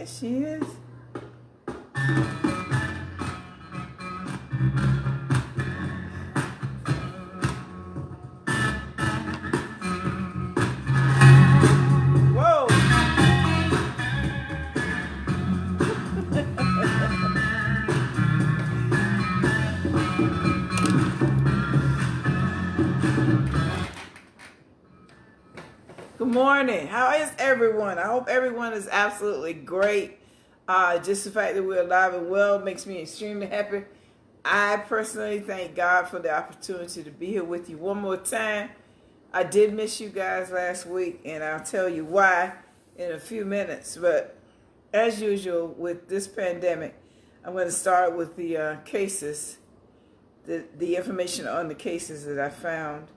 There she is. Whoa. Good morning. How is everyone? I hope everyone is absolutely great. Just the fact that we're alive and well makes me extremely happy. I personally thank God for the opportunity to be here with you one more time. I did miss you guys last week, and I'll tell you why in a few minutes. But as usual with this pandemic, I'm going to start with the cases, the information on the cases that I found.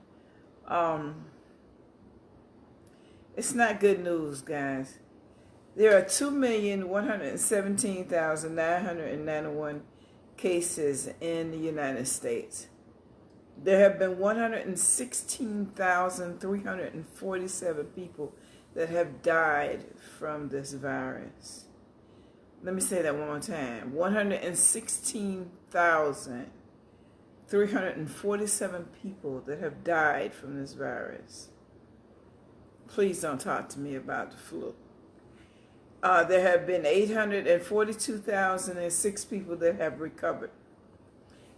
It's not good news, guys. There are 2,117,991 cases in the United States. There have been 116,347 people that have died from this virus. Let me say that one more time. 116,347 people that have died from this virus. Please don't talk to me about the flu. There have been 842,006 people that have recovered.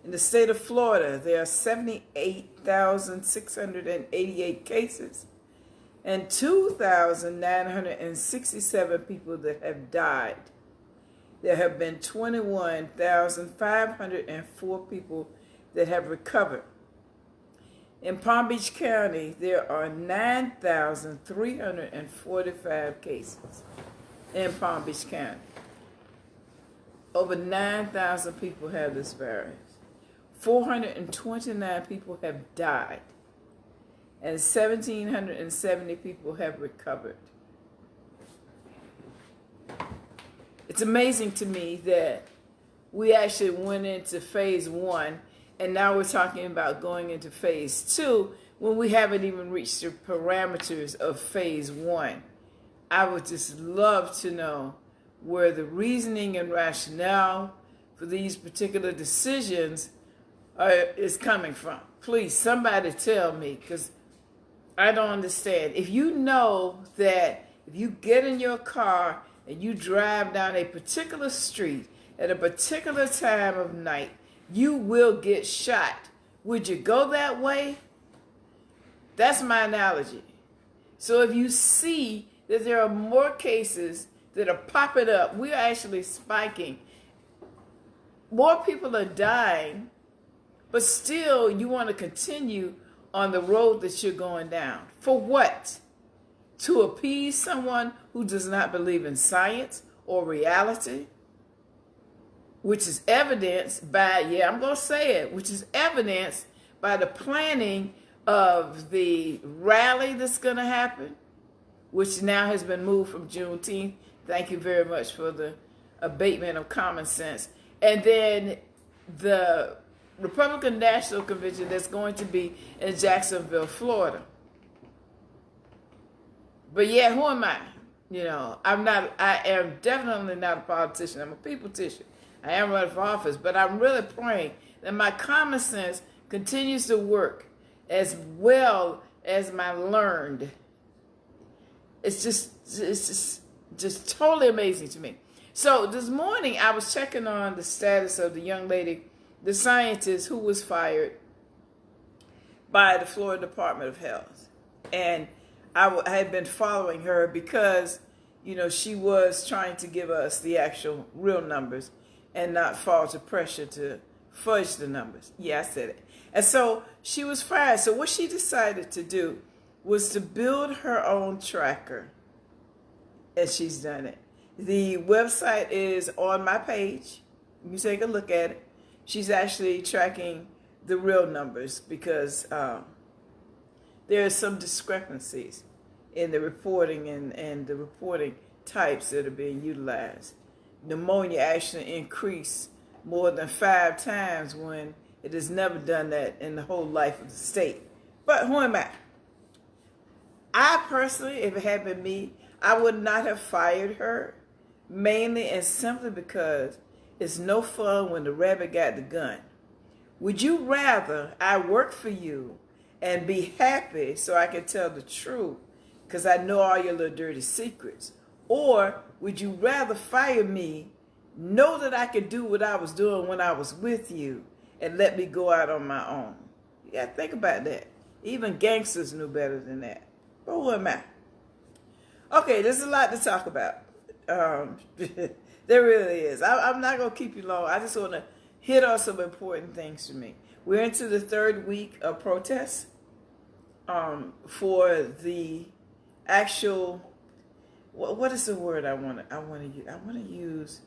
In the state of Florida, there are 78,688 cases and 2,967 people that have died. There have been 21,504 people that have recovered. In Palm Beach County, there are 9,345 cases in Palm Beach County. Over 9,000 people have this virus. 429 people have died, and 1,770 people have recovered. It's amazing to me that we actually went into phase 1, and now we're talking about going into phase 2 when we haven't even reached the parameters of phase 1. I would just love to know where the reasoning and rationale for these particular decisions is coming from. Please, somebody tell me, because I don't understand. If you know that if you get in your car and you drive down a particular street at a particular time of night, you will get shot. Would you go that way? That's my analogy. So if you see that there are more cases that are popping up, we're actually spiking. More people are dying, but still you want to continue on the road that you're going down. For what? To appease someone who does not believe in science or reality? Which is evidenced by, I'm going to say it, which is evidenced by the planning of the rally that's going to happen, which now has been moved from Juneteenth. Thank you very much for the abatement of common sense. And then the Republican National Convention that's going to be in Jacksonville, Florida. But yet, who am I? I am definitely not a politician. I'm a people-tician. I am running for office, but I'm really praying that my common sense continues to work as well as my learned. It's just totally amazing to me. So this morning I was checking on the status of the young lady, the scientist who was fired by the Florida Department of Health. And I had been following her because, she was trying to give us the actual real numbers and not fall to pressure to fudge the numbers. Yeah, I said it. And so she was fired. So what she decided to do was to build her own tracker. And she's done it. The website is on my page. You can take a look at it. She's actually tracking the real numbers because there are some discrepancies in the reporting and the reporting types that are being utilized. Pneumonia actually increased more than 5 times when it has never done that in the whole life of the state. But who am I? I personally, if it had been me, I would not have fired her mainly and simply because it's no fun when the rabbit got the gun. Would you rather I work for you and be happy so I can tell the truth because I know all your little dirty secrets? Or would you rather fire me, know that I could do what I was doing when I was with you, and let me go out on my own? You got to think about that. Even gangsters knew better than that. But who am I? Okay, there's a lot to talk about. There really is. I'm not going to keep you long. I just want to hit on some important things to me. We're into the third week of protests for the actual, what is the word I want to use?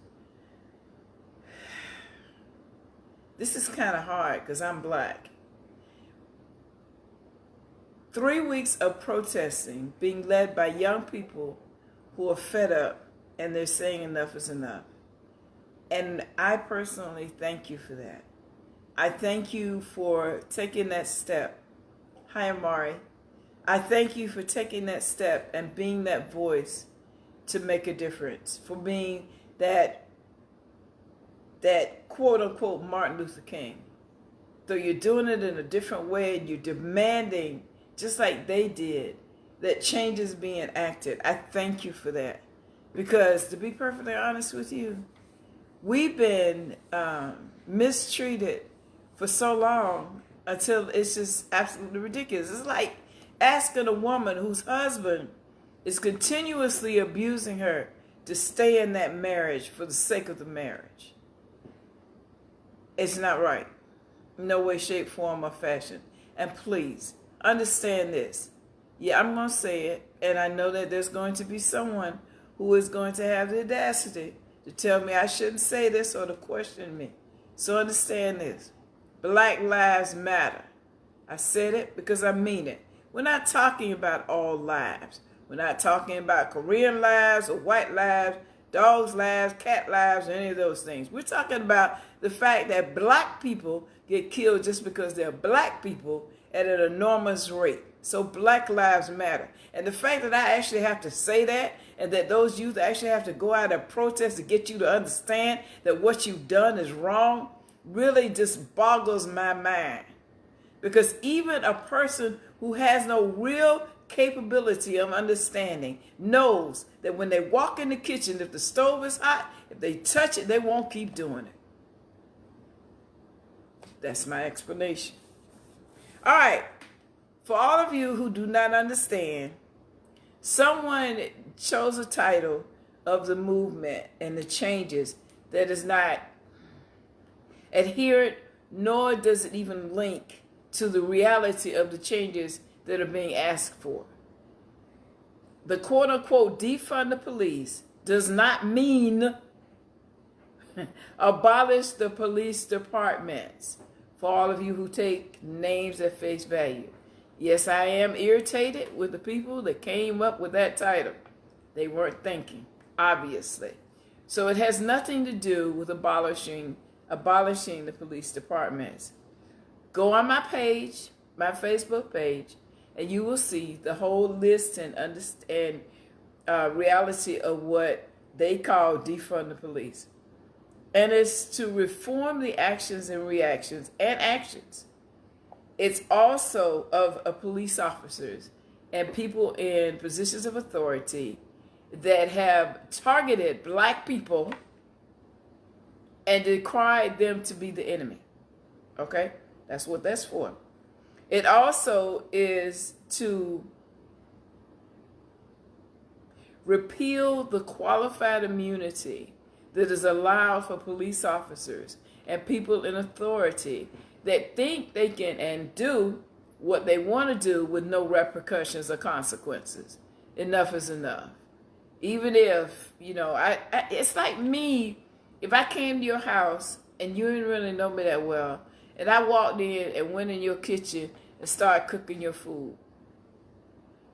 This is kind of hard because I'm black. 3 weeks of protesting being led by young people who are fed up and they're saying enough is enough. And I personally thank you for that. I thank you for taking that step. Hi, Amari. I thank you for taking that step and being that voice to make a difference, for being that quote-unquote Martin Luther King. Though you're doing it in a different way and you're demanding, just like they did, that change is being acted. I thank you for that. Because to be perfectly honest with you, we've been mistreated for so long until it's just absolutely ridiculous. It's like asking a woman whose husband is continuously abusing her to stay in that marriage for the sake of the marriage. It's not right. No way, shape, form, or fashion. And please, understand this. Yeah, I'm going to say it, and I know that there's going to be someone who is going to have the audacity to tell me I shouldn't say this or to question me. So understand this. Black lives matter. I said it because I mean it. We're not talking about all lives. We're not talking about Korean lives or white lives, dogs' lives, cat lives, or any of those things. We're talking about the fact that black people get killed just because they're black people at an enormous rate. So black lives matter. And the fact that I actually have to say that, and that those youth actually have to go out and protest to get you to understand that what you've done is wrong, really just boggles my mind. Because even a person who has no real capability of understanding knows that when they walk in the kitchen, if the stove is hot, if they touch it, they won't keep doing it. That's my explanation. All right. For all of you who do not understand, someone chose a title of the movement and the changes that is not adherent, nor does it even link to the reality of the changes that are being asked for. The quote-unquote defund the police does not mean abolish the police departments. For all of you who take names at face value. Yes, I am irritated with the people that came up with that title. They weren't thinking, obviously. So it has nothing to do with abolishing the police departments. Go on my page, my Facebook page, and you will see the whole list and understand reality of what they call defund the police. And it's to reform the actions and reactions and actions. It's also of police officers and people in positions of authority that have targeted black people and decried them to be the enemy. Okay? That's what that's for. It also is to repeal the qualified immunity that is allowed for police officers and people in authority that think they can and do what they want to do with no repercussions or consequences. Enough is enough. Even if, it's like me, if I came to your house and you didn't really know me that well, and I walked in and went in your kitchen and started cooking your food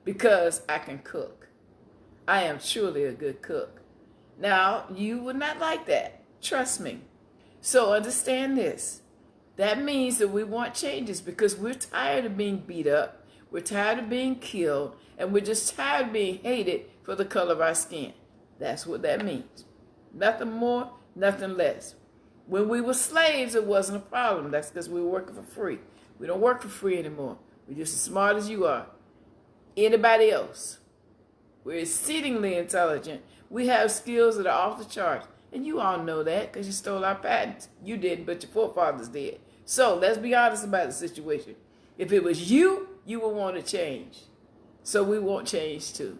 because I can cook. I am truly a good cook. Now, you would not like that. Trust me. So understand this. That means that we want changes because we're tired of being beat up. We're tired of being killed. And we're just tired of being hated for the color of our skin. That's what that means. Nothing more, nothing less. When we were slaves, it wasn't a problem. That's because we were working for free. We don't work for free anymore. We're just as smart as you are. Anybody else. We're exceedingly intelligent. We have skills that are off the charts. And you all know that because you stole our patents. You didn't, but your forefathers did. So let's be honest about the situation. If it was you, you would want to change. So we won't change too.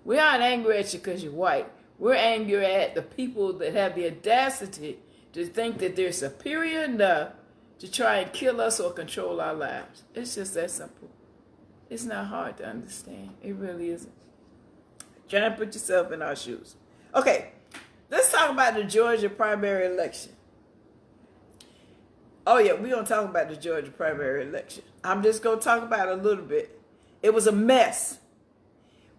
We aren't angry at you because you're white. We're angry at the people that have the audacity to think that they're superior enough to try and kill us or control our lives. It's just that simple. It's not hard to understand. It really isn't. Try and put yourself in our shoes. Okay, let's talk about the Georgia primary election. Oh yeah, we're going to talk about the Georgia primary election. I'm just going to talk about it a little bit. It was a mess.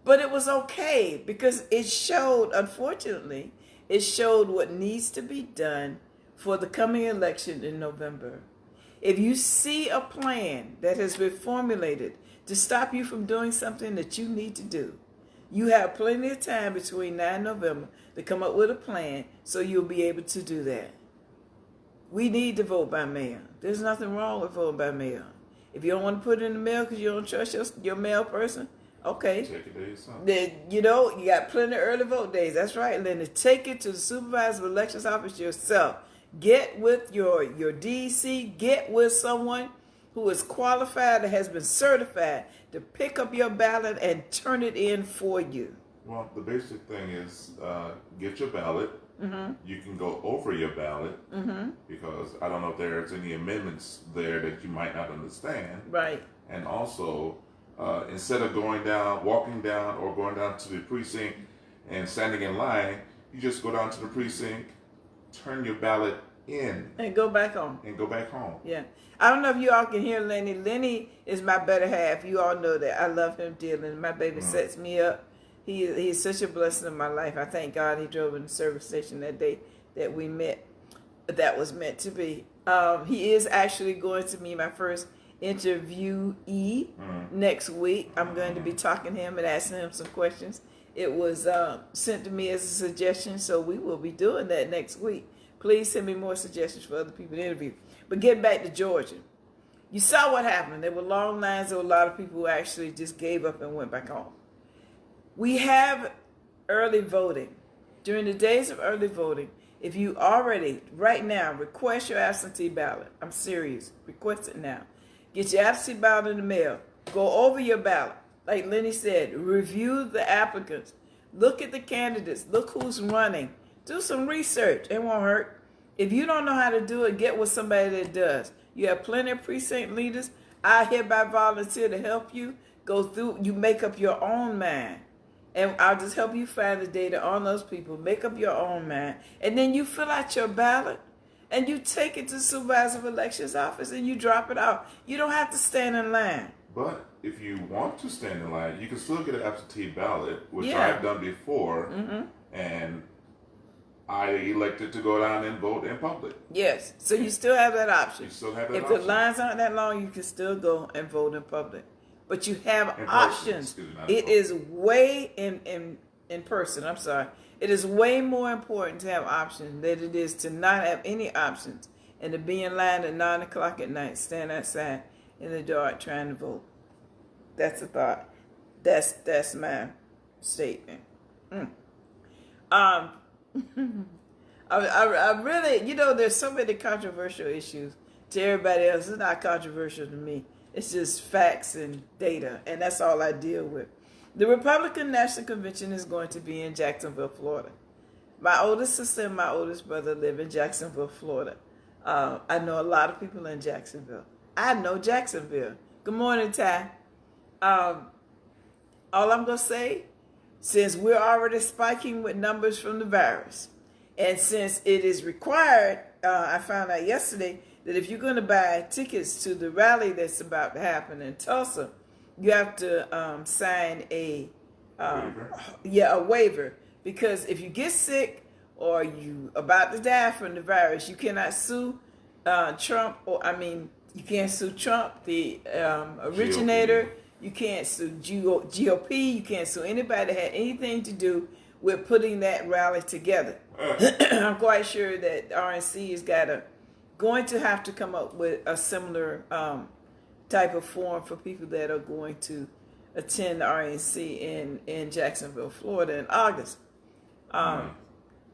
But it was okay because it showed, unfortunately, it showed what needs to be done for the coming election in November. If you see a plan that has been formulated to stop you from doing something that you need to do, you have plenty of time between now and November to come up with a plan so you'll be able to do that. We need to vote by mail. There's nothing wrong with voting by mail. If you don't want to put it in the mail because you don't trust your mail person, okay. Take it to yourself. Then, you got plenty of early vote days. That's right, Linda. Take it to the supervisor of elections office yourself. Get with your DEC. Get with someone who is qualified and has been certified to pick up your ballot and turn it in for you. Well, the basic thing is get your ballot. Mm-hmm. You can go over your ballot because I don't know if there's any amendments there that you might not understand. Right. And also, instead of walking down or going down to the precinct and standing in line, you just go down to the precinct, turn your ballot in. And go back home. Yeah. I don't know if you all can hear Lenny. Lenny is my better half. You all know that. I love him dearly. My baby sets me up. He is such a blessing in my life. I thank God he drove in the service station that day that we met. That was meant to be. He is actually going to be my first interviewee next week. I'm going to be talking to him and asking him some questions. It was sent to me as a suggestion, so we will be doing that next week. Please send me more suggestions for other people to interview. But getting back to Georgia, you saw what happened. There were long lines. There were a lot of people who actually just gave up and went back home. We have early voting. During the days of early voting, if you already, right now, request your absentee ballot. I'm serious. Request it now. Get your absentee ballot in the mail. Go over your ballot. Like Lenny said, review the applicants. Look at the candidates. Look who's running. Do some research. It won't hurt. If you don't know how to do it, get with somebody that does. You have plenty of precinct leaders. I hereby volunteer to help you go through. You make up your own mind. And I'll just help you find the data on those people. Make up your own mind. And then you fill out your ballot. And you take it to the supervisor of elections office and you drop it out. You don't have to stand in line. But if you want to stand in line, you can still get an absentee ballot, which I've done before. And I elected to go down and vote in public. Yes. So you still have that option. You still have that option. option. If the lines aren't that long, you can still go and vote in public. But you have options. It is way in person. I'm sorry. It is way more important to have options than it is to not have any options and to be in line at 9 o'clock at night, stand outside in the dark trying to vote. That's a thought. That's my statement. I really, there's so many controversial issues to everybody else. It's not controversial to me. It's just facts and data, and that's all I deal with. The Republican National Convention is going to be in Jacksonville, Florida. My oldest sister and my oldest brother live in Jacksonville, Florida. I know a lot of people in Jacksonville. I know Jacksonville. Good morning, Ty. All I'm going to say, since we're already spiking with numbers from the virus, and since it is required, I found out yesterday that if you're going to buy tickets to the rally that's about to happen in Tulsa, you have to sign a waiver. Because if you get sick or you about to die from the virus, you cannot sue Trump. You can't sue Trump, the originator. GOP. You can't sue GOP. You can't sue anybody that had anything to do with putting that rally together. I'm quite sure that RNC is going to have to come up with a similar type of forum for people that are going to attend the RNC in Jacksonville, Florida in August. I'm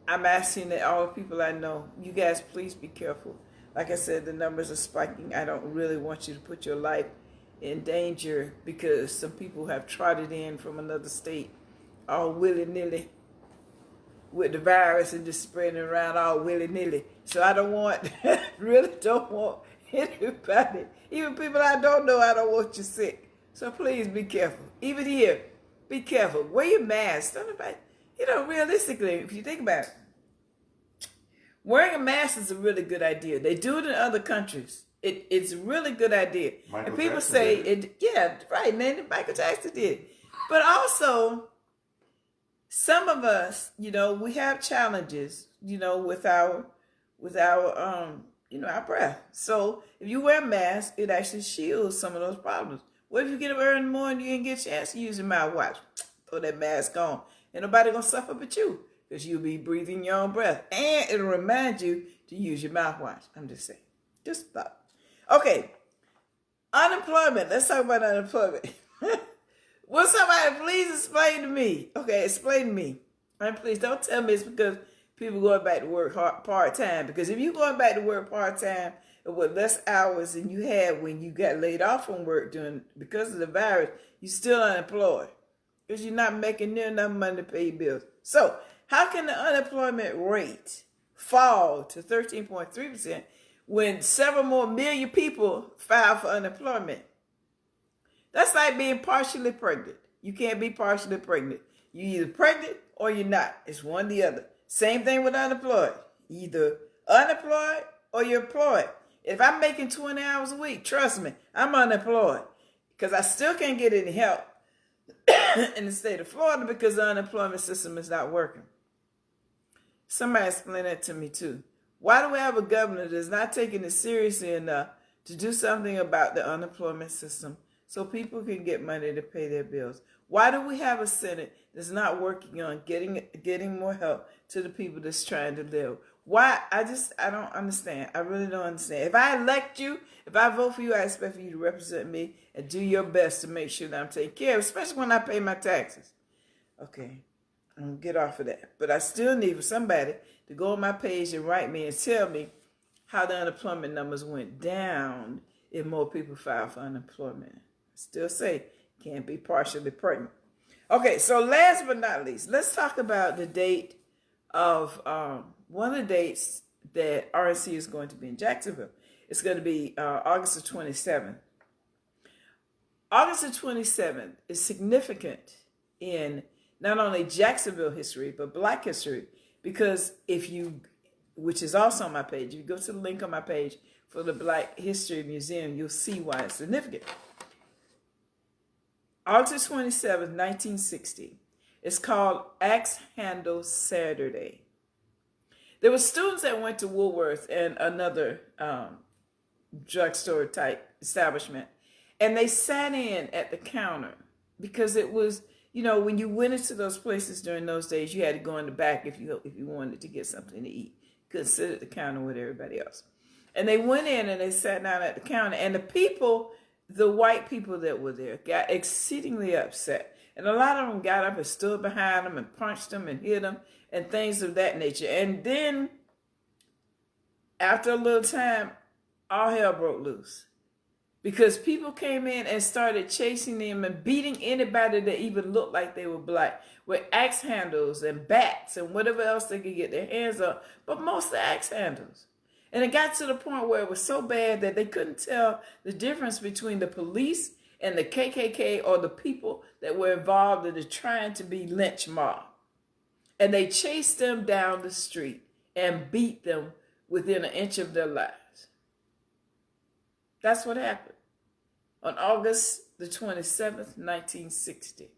asking that all the people I know, you guys please be careful. Like I said, the numbers are spiking. I don't really want you to put your life in danger because some people have trotted in from another state all willy-nilly with the virus and just spreading it around all willy-nilly. So I don't want, really don't want anybody, even people I don't know, I don't want you sick. So please be careful. Even here, be careful. Wear your mask. Don't nobody, realistically, if you think about it, wearing a mask is a really good idea. They do it in other countries. It's a really good idea. And people say, right, man, Michael Jackson did. But also, some of us, we have challenges, with our our breath. So if you wear a mask, it actually shields some of those problems. What if you get up early in the morning, you didn't get a chance to use your mouthwash? Throw that mask on. Ain't nobody gonna suffer but you, because you'll be breathing your own breath. And it'll remind you to use your mouthwash. I'm just saying. Just thought. Okay. Unemployment. Let's talk about unemployment. Will somebody please explain to me? Okay, explain to me. And please don't tell me it's because people going back to work part-time. Because if you're going back to work part-time with less hours than you had when you got laid off from work because of the virus, you're still unemployed. Because you're not making near enough money to pay your bills. So how can the unemployment rate fall to 13.3% when several more million people file for unemployment? That's like being partially pregnant. You can't be partially pregnant. You're either pregnant or you're not. It's one or the other. Same thing with unemployed. Either unemployed or you're employed. If I'm making 20 hours a week, trust me, I'm unemployed. Because I still can't get any help in the state of Florida because the unemployment system is not working. Somebody explain that to me too. Why do we have a governor that's not taking it seriously enough to do something about the unemployment system so people can get money to pay their bills? Why do we have a Senate that's not working on getting more help to the people that's trying to live? Why? I don't understand. I really don't understand. If I elect you, if I vote for you, I expect for you to represent me and do your best to make sure that I'm taken care of, especially when I pay my taxes. Okay, I'm going to get off of that. But I still need for somebody to go on my page and write me and tell me how the unemployment numbers went down if more people file for unemployment. I still say can't be partially pregnant. Okay, so last but not least, let's talk about the date of one of the dates that RNC is going to be in Jacksonville. It's going to be August the 27th. August the 27th is significant in not only Jacksonville history, but Black history, because which is also on my page, if you go to the link on my page for the Black History Museum, you'll see why it's significant. August 27th, 1960. It's called Axe Handle Saturday. There were students that went to Woolworth and another drugstore type establishment, and they sat in at the counter because it was, when you went into those places during those days, you had to go in the back if you wanted to get something to eat. You couldn't sit at the counter with everybody else. And they went in and they sat down at the counter, and the white people that were there got exceedingly upset. And a lot of them got up and stood behind them and punched them and hit them and things of that nature. And then, after a little time, all hell broke loose. Because people came in and started chasing them and beating anybody that even looked like they were Black with axe handles and bats and whatever else they could get their hands on, but mostly axe handles. And it got to the point where it was so bad that they couldn't tell the difference between the police and the KKK or the people that were involved in the trying to be lynch mob. And they chased them down the street and beat them within an inch of their lives. That's what happened on August the 27th, 1960.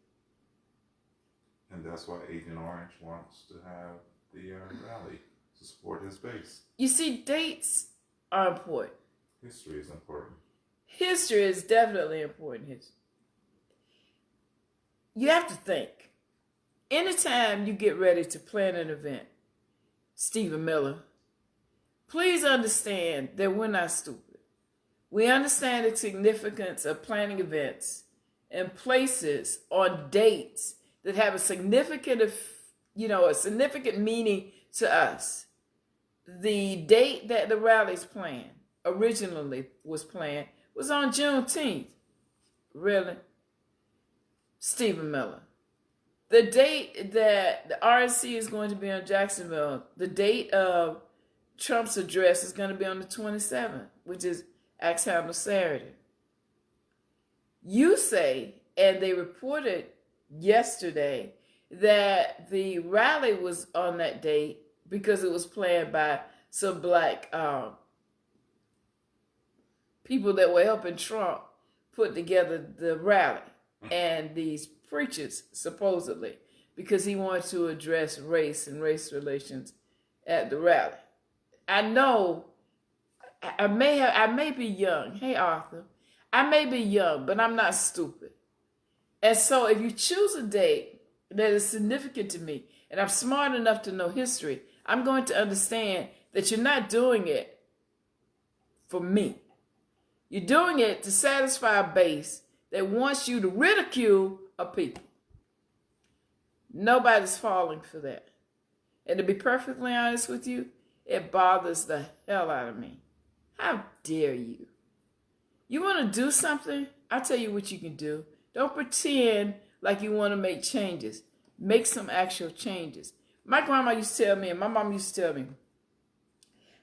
And that's why Agent Orange wants to have the rally to support his base. You see, dates are important. History is important. History is definitely important. You have to think. anytime you get ready to plan an event, Stephen Miller, please understand that we're not stupid. We understand the significance of planning events and places on dates that have a significant meaning to us. The date that the rally's planned, originally was planned, was on Juneteenth. Really? Stephen Miller. The date that the RNC is going to be on Jacksonville, the date of Trump's address is going to be on the 27th, which is Axe Handle Saturday. You say, and they reported yesterday, that the rally was on that date because it was planned by some black people that were helping Trump put together the rally and these preachers, supposedly, because he wanted to address race and race relations at the rally. I know I may be young. Hey, Arthur. I may be young, but I'm not stupid. And so if you choose a date that is significant to me, and I'm smart enough to know history, I'm going to understand that you're not doing it for me. You're doing it to satisfy a base that wants you to ridicule a people. Nobody's falling for that. And to be perfectly honest with you, it bothers the hell out of me. How dare you? You want to do something? I'll tell you what you can do. Don't pretend like you want to make changes. Make some actual changes. My grandma used to tell me, and my mom used to tell me,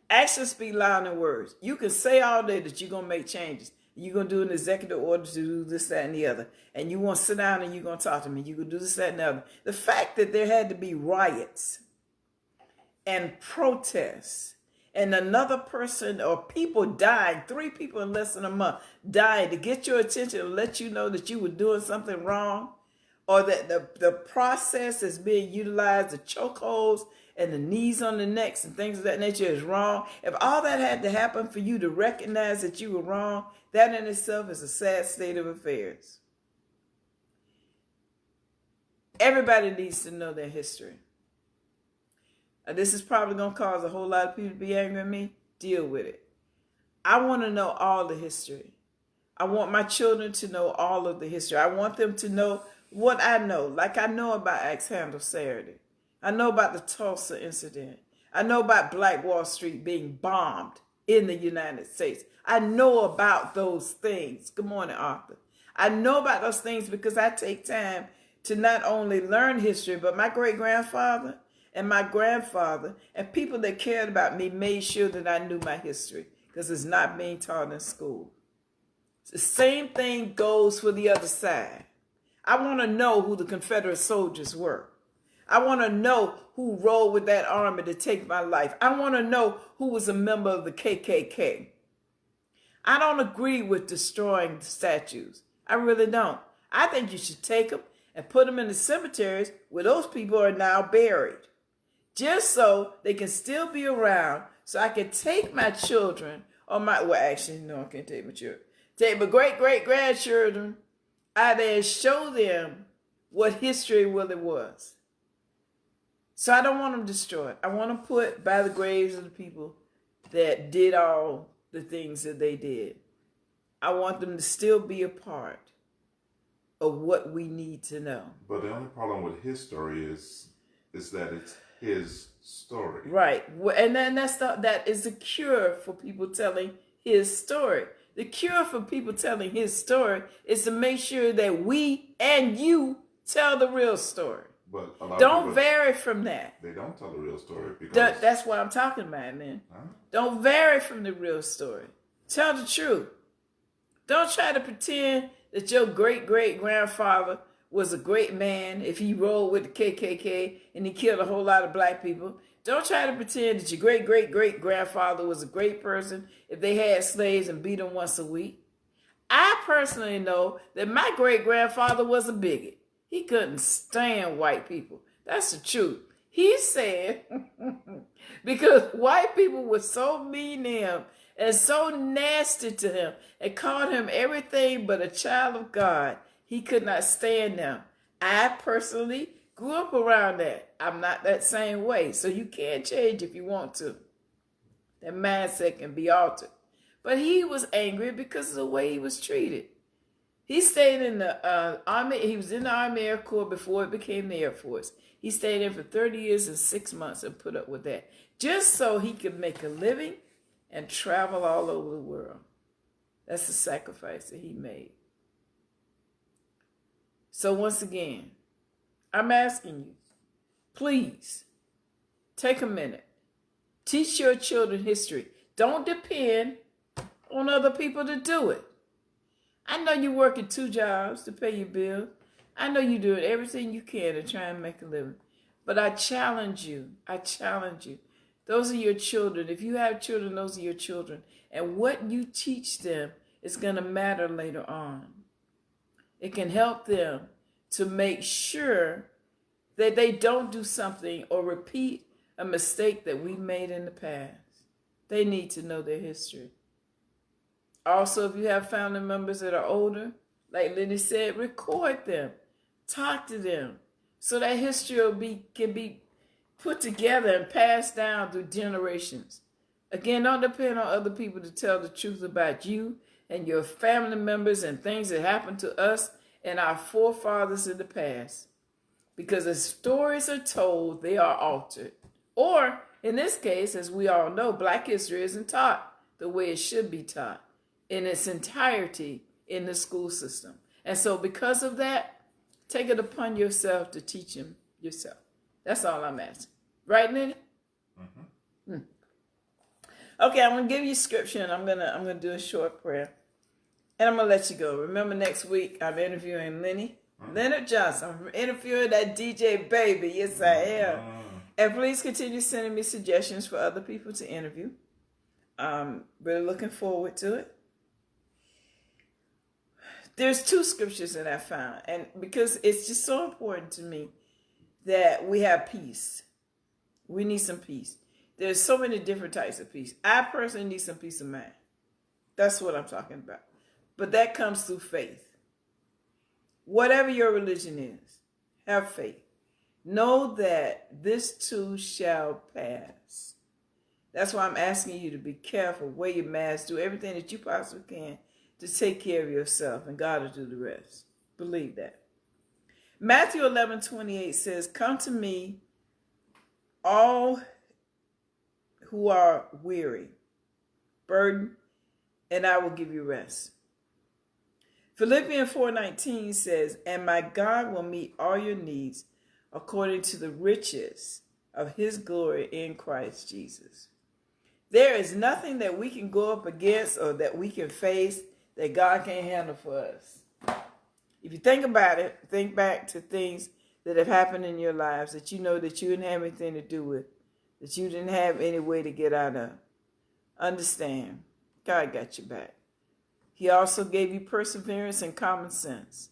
actions speak louder than words. You can say all day that you're going to make changes. You're going to do an executive order to do this, that, and the other. And you want to sit down and you're going to talk to me. You can do this, that, and the other. The fact that there had to be riots and protests and another person or people died, 3 people in less than a month died to get your attention and let you know that you were doing something wrong, or that the process is being utilized, the chokeholds and the knees on the necks and things of that nature is wrong. If all that had to happen for you to recognize that you were wrong, that in itself is a sad state of affairs. Everybody needs to know their history. This is probably going to cause a whole lot of people to be angry at me. Deal with it. I want to know all the history. I want my children to know all of the history. I want them to know what I know. Like I know about Axe Handle Saturday. I know about the Tulsa incident. I know about Black Wall Street being bombed in the United States. I know about those things. Good morning, Arthur. I know about those things because I take time to not only learn history, but my great-grandfather and my grandfather and people that cared about me made sure that I knew my history because it's not being taught in school. The same thing goes for the other side. I want to know who the Confederate soldiers were. I want to know who rode with that army to take my life. I want to know who was a member of the KKK. I don't agree with destroying the statues. I really don't. I think you should take them and put them in the cemeteries where those people are now buried, just so they can still be around, so I can take my children, or actually, no, I can't take my children. Take my great-great-grandchildren out there and show them what history really was. So I don't want them destroyed. I want them put by the graves of the people that did all the things that they did. I want them to still be a part of what we need to know. But the only problem with his story is that it's his story. Right. And then that is the cure for people telling his story. The cure for people telling his story is to make sure that we and you tell the real story. But a lot don't of people, vary from that. They don't tell the real story because that's what I'm talking about, man. Huh? Don't vary from the real story. Tell the truth. Don't try to pretend that your great-great-grandfather was a great man if he rolled with the KKK and he killed a whole lot of black people. Don't try to pretend that your great-great-great-grandfather was a great person if they had slaves and beat them once a week. I personally know that my great-grandfather was a bigot. He couldn't stand white people. That's the truth. He said, because white people were so mean to him and so nasty to him and called him everything but a child of God, he could not stand them. I personally Grew up around that. I'm not that same way. So you can change if you want to. That mindset can be altered. But he was angry because of the way he was treated. He stayed in the Army. He was in the Army Air Corps before it became the Air Force. He stayed in for 30 years and 6 months and put up with that. Just so he could make a living and travel all over the world. That's the sacrifice that he made. So once again, I'm asking you, please take a minute. Teach your children history. Don't depend on other people to do it. I know you're working 2 jobs to pay your bills. I know you're doing everything you can to try and make a living. But I challenge you. Those are your children. If you have children, those are your children. And what you teach them is going to matter later on. It can help them to make sure that they don't do something or repeat a mistake that we made in the past. They need to know their history. Also, if you have family members that are older, like Lenny said, record them. Talk to them. So that history can be put together and passed down through generations. Again, don't depend on other people to tell the truth about you and your family members and things that happened to us and our forefathers in the past. Because as stories are told, they are altered. Or, in this case, as we all know, Black history isn't taught the way it should be taught in its entirety in the school system. And so because of that, take it upon yourself to teach them yourself. That's all I'm asking. Right, Lenny? Mm-hmm. Okay, I'm gonna give you scripture and I'm gonna do a short prayer. And I'm gonna let you go. Remember, next week I'm interviewing Leonard Johnson. I'm interviewing that DJ baby. Yes, I am. And please continue sending me suggestions for other people to interview. Really looking forward to it. There's 2 scriptures that I found, and because it's just so important to me that we have peace. We need some peace. There's so many different types of peace. I personally need some peace of mind. That's what I'm talking about. But that comes through faith. Whatever your religion is, have faith. Know that this too shall pass. That's why I'm asking you to be careful, wear your mask, do everything that you possibly can to take care of yourself, and God will do the rest. Believe that. Matthew 11:28 says, "Come to me, all who are weary, burdened, and I will give you rest." Philippians 4:19 says, "And my God will meet all your needs according to the riches of his glory in Christ Jesus." There is nothing that we can go up against or that we can face that God can't handle for us. If you think about it, think back to things that have happened in your lives that you know that you didn't have anything to do with, that you didn't have any way to get out of. Understand, God got your back. He also gave you perseverance and common sense.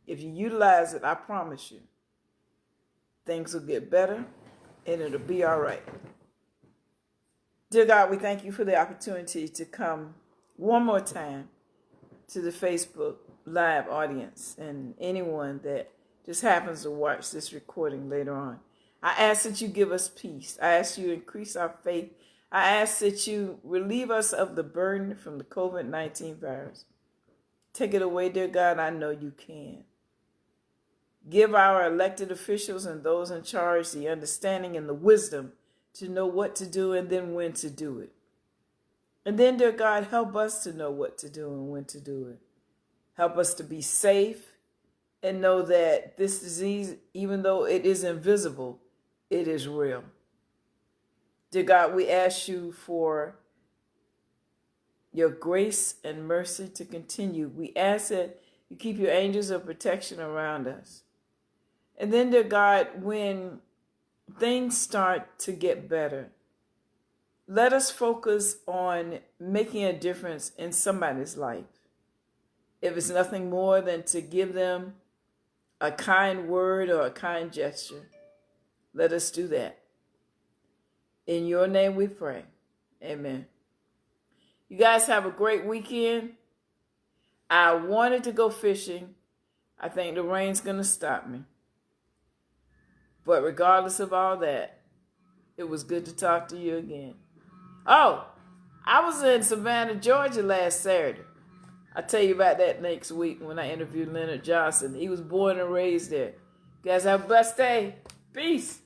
If you utilize it, I promise you, things will get better and it'll be all right. Dear God, we thank you for the opportunity to come one more time to the Facebook Live audience and anyone that just happens to watch this recording later on. I ask that you give us peace. I ask you to increase our faith. I ask that you relieve us of the burden from the COVID-19 virus. Take it away, dear God. I know you can. Give our elected officials and those in charge the understanding and the wisdom to know what to do and then when to do it. And then, dear God, help us to know what to do and when to do it. Help us to be safe and know that this disease, even though it is invisible, it is real. Dear God, we ask you for your grace and mercy to continue. We ask that you keep your angels of protection around us. And then, dear God, when things start to get better, let us focus on making a difference in somebody's life. If it's nothing more than to give them a kind word or a kind gesture, let us do that. In your name we pray. Amen. You guys have a great weekend. I wanted to go fishing. I think the rain's going to stop me. But regardless of all that, it was good to talk to you again. Oh, I was in Savannah, Georgia last Saturday. I'll tell you about that next week when I interviewed Leonard Johnson. He was born and raised there. You guys have a blessed day. Peace.